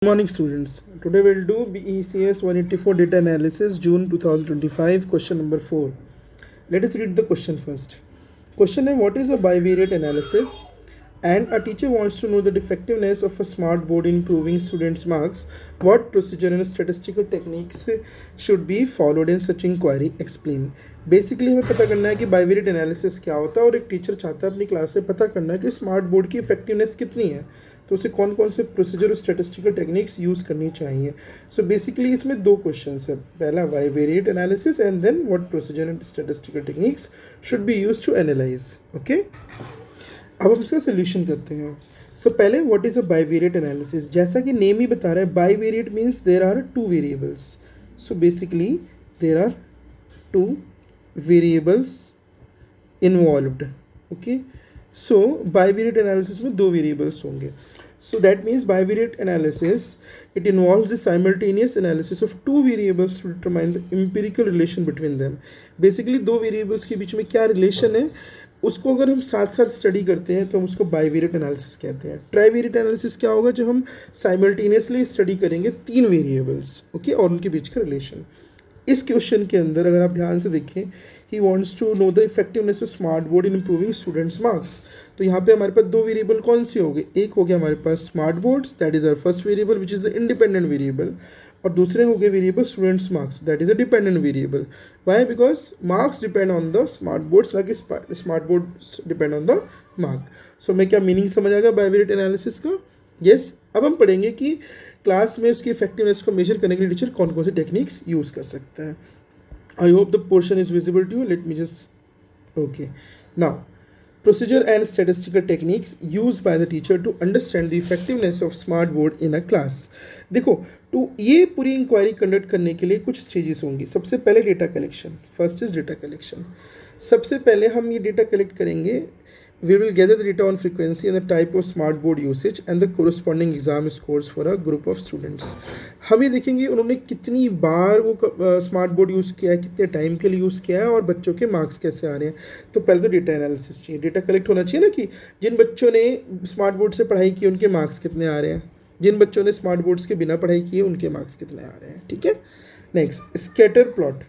Morning students. Today we'll do BECS 184 data analysis June 2025 question number 4. Let us read the question first. Question is, what is a bivariate analysis? And a teacher wants to know the effectiveness of a smart board in improving students' marks. What procedure and statistical techniques should be followed in such inquiry? Explain. Basically हमें पता करना है कि bivariate analysis क्या होता है और एक टीचर चाहता है अपनी क्लास में पता करना है कि स्मार्ट बोर्ड की इफेक्टिवनेस कितनी है, तो उसे कौन कौन से प्रोसीजर और स्टैटिस्टिकल टेक्निक्स यूज़ करनी चाहिए. सो बेसिकली इसमें दो क्वेश्चंस है. पहला bivariate analysis and then what procedure and statistical techniques should be used to analyse. Okay, अब हम इसका सोल्यूशन करते हैं. सो पहले what is a bivariate analysis. जैसा कि नेम ही बता रहा है, bivariate means there are two variables. So basically there are two variables involved. Okay, so bivariate analysis में दो वेरिएबल्स होंगे. So that means bivariate analysis, it involves the simultaneous analysis of two variables to determine the empirical relation between them. Basically दो variables के बीच में क्या relation है उसको अगर हम साथ साथ स्टडी करते हैं तो हम उसको बाइवेरिएट एनालिसिस कहते हैं. ट्राइवेरिएट एनालिसिस क्या होगा, जब हम साइमल्टेनियसली स्टडी करेंगे तीन वेरिएबल्स, ओके, और उनके बीच का रिलेशन. इस क्वेश्चन के अंदर अगर आप ध्यान से देखें, he wants to know the effectiveness of smart board in improving students marks. तो यहाँ पे हमारे पास दो वेरिएबल कौन से हो गए, एक हो गया हमारे पास smart boards, that is our first variable which is the independent variable, और दूसरे हो गए variable students marks, that is a dependent variable. Why? Because marks depend on the smart boards, like smart boards depend on the mark. So मैं क्या meaning समझ आ गया bivariate analysis का? Yes. अब हम पढ़ेंगे कि क्लास में उसकी इफेक्टिवनेस को मेजर करने के लिए टीचर कौन कौन से टेक्निक्स यूज़ कर सकते हैं. I hope the portion is visible to you. Let me just, okay. Now, procedure and statistical techniques used by the teacher to understand the effectiveness of smart board in a class. देखो, तो ये पूरी inquiry conduct करने के लिए कुछ stages होंगी. सबसे पहले data collection. First is data collection. सबसे पहले हम ये डेटा कलेक्ट करेंगे. We will gather the data on frequency and the type of smart board usage and the corresponding exam scores for a group of students. हम ये देखेंगे उन्होंने कितनी बार वो स्मार्ट बोर्ड यूज़ किया है, कितने टाइम के लिए यूज़ किया है और बच्चों के मार्क्स कैसे आ रहे हैं. तो पहले तो डेटा एनालिसिस चाहिए. डेटा कलेक्ट होना चाहिए ना कि जिन बच्चों ने स्मार्ट बोर्ड से पढ़ाई की उनके मार्क्स कितने आ रहे हैं, जिन बच्चों ने स्मार्ट बोर्ड्स के बिना पढ़ाई किए उनके मार्क्स कितने आ रहे हैं. ठीक है. Next, scatter plot.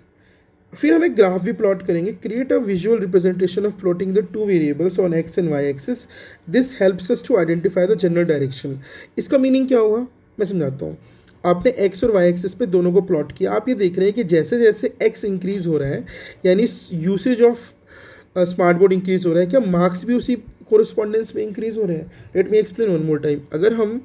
फिर हम एक ग्राफ भी प्लॉट करेंगे. Create a visual representation of plotting the two variables on X and Y axis. This helps us to identify the general direction. इसका मीनिंग क्या होगा मैं समझाता हूँ. आपने एक्स और वाई एक्सिस पे दोनों को प्लॉट किया. आप ये देख रहे हैं कि जैसे जैसे एक्स इंक्रीज हो रहा है, यानी usage of smart board increase हो रहा है, क्या मार्क्स भी उसी कोरिस्पॉन्डेंस में इंक्रीज हो रहे हैं. Let me explain one more time. अगर हम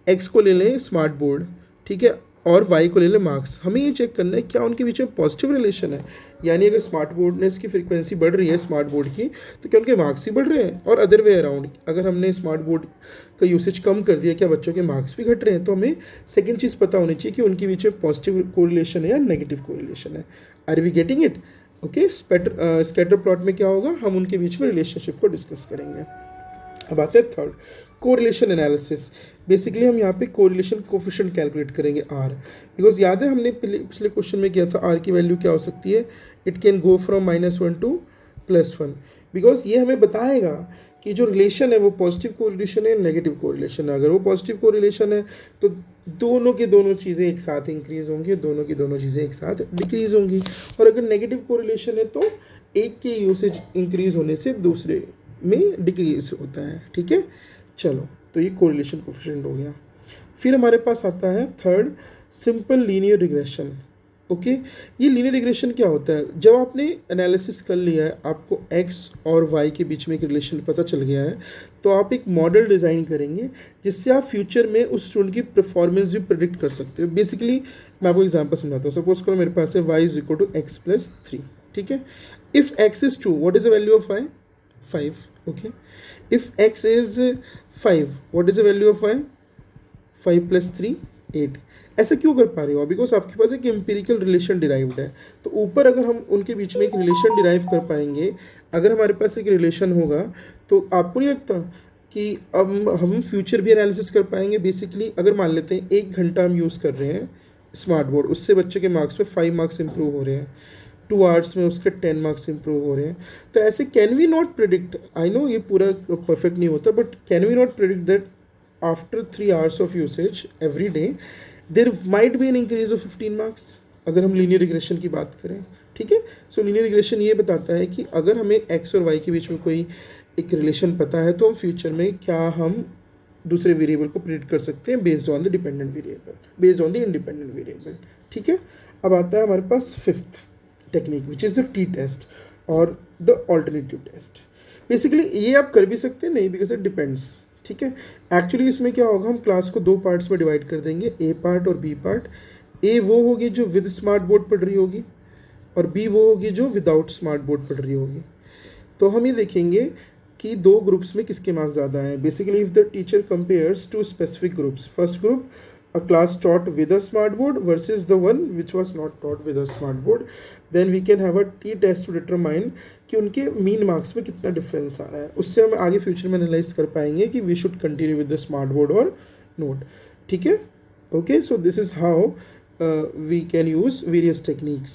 एक्स को ले लें स्मार्ट बोर्ड, ठीक है, और वाई को ले लें मार्क्स, हमें ये चेक करना है क्या उनके बीच में पॉजिटिव रिलेशन है. यानी अगर स्मार्ट बोर्ड ने इसकी फ्रीक्वेंसी बढ़ रही है स्मार्ट बोर्ड की, तो क्या उनके मार्क्स ही बढ़ रहे हैं, और अदर वे अराउंड अगर हमने स्मार्ट बोर्ड का यूसेज कम कर दिया क्या बच्चों के मार्क्स भी घट रहे हैं. तो हमें सेकंड चीज़ पता होनी चाहिए कि उनके बीच में पॉजिटिव कोरिलेशन है या नेगेटिव कोरिलेशन है. Are we getting it? Okay. Scatter plot में क्या होगा, हम उनके बीच में रिलेशनशिप को डिस्कस करेंगे. अब आते हैं थर्ड, कोरिलेशन एनालिसिस. बेसिकली हम यहाँ पे कोरिलेशन कोफिशिएंट कैलकुलेट करेंगे आर. बिकॉज याद है हमने पिछले क्वेश्चन में किया था आर की वैल्यू क्या हो सकती है, it can go from -1 to +1. Because ये हमें बताएगा कि जो रिलेशन है वो पॉजिटिव कोरिलेशन है, नेगेटिव कोरिलेशन है. अगर वो पॉजिटिव कोरिलेशन है तो दोनों की दोनों चीज़ें एक साथ इंक्रीज होंगी, दोनों की दोनों चीज़ें एक साथ डिक्रीज होंगी. और अगर नेगेटिव कोरिलेशन है तो एक के यूसेज इंक्रीज होने से दूसरे में डिक्रीज होता है. ठीक है. चलो, तो ये कोरिलेशन कोफिशिएंट हो गया. फिर हमारे पास आता है third, simple linear regression. Okay. ये लीनियर रिग्रेशन क्या होता है, जब आपने एनालिसिस कर लिया है, आपको एक्स और वाई के बीच में एक रिलेशन पता चल गया है, तो आप एक मॉडल डिज़ाइन करेंगे जिससे आप फ्यूचर में उस स्टूडेंट की परफॉर्मेंस भी प्रेडिक्ट कर सकते हो. बेसिकली मैं आपको एग्जांपल समझाता हूँ. सपोज करो मेरे पास है y is equal to x + 3. ठीक है. If x is 2, what is the value of y? 5. Okay. If x is 5, what is the value of y? 5 + 3 8. ऐसा क्यों कर पा रहे हो? बिकॉज आपके पास एक एम्पिरिकल रिलेशन डिराइव्ड है. तो ऊपर अगर हम उनके बीच में एक रिलेशन डिराइव कर पाएंगे, अगर हमारे पास एक रिलेशन होगा, तो आपको नहीं लगता कि अब हम फ्यूचर भी एनालिसिस कर पाएंगे. बेसिकली अगर मान लेते हैं 1 घंटा हम यूज़ कर रहे हैं स्मार्ट बोर्ड, उससे बच्चे के मार्क्स में 5 मार्क्स इंप्रूव हो रहे हैं. 2 आवर्स में उसके 10 मार्क्स इंप्रूव हो रहे हैं. तो ऐसे can we not predict, I know ये पूरा परफेक्ट नहीं होता, but can we not predict that after 3 hours of usage every day there might be an increase of 15 marks, अगर हम लीनियर रिग्रेशन की बात करें, ठीक है। सो लीनियर रिग्रेशन ये बताता है कि अगर हमें एक्स और वाई के बीच में कोई एक रिलेशन पता है तो हम फ्यूचर में क्या हम दूसरे वेरिएबल को प्रेडिक्ट कर सकते हैं based on the dependent variable, based on the independent variable, ठीक है। अब आता है हमारे पास fifth technique which is the t test और द ऑल्टरनेटिव टेस्ट। बेसिकली ये आप कर भी सकते हैं, नहीं, बिकॉज इट डिपेंड्स, ठीक है। एक्चुअली इसमें क्या होगा, हम क्लास को 2 पार्ट्स में डिवाइड कर देंगे, ए पार्ट और बी पार्ट। ए वो होगी जो विद स्मार्ट बोर्ड पढ़ रही होगी और बी वो होगी जो विदाउट स्मार्ट बोर्ड पढ़ रही होगी। तो हम ये देखेंगे कि 2 ग्रुप्स में किसके मार्क्स ज़्यादा हैं। Basically if the teacher compares 2 specific groups, first group a class taught with a smart board versus the one which was not taught with a smart board, then we can have a t test to determine कि उनके mean marks में कितना difference आ रहा है। उससे हम आगे future में एनालाइज कर पाएंगे कि we should continue with the smart board और नोट, ठीक है। Okay, so this is how we can use various techniques.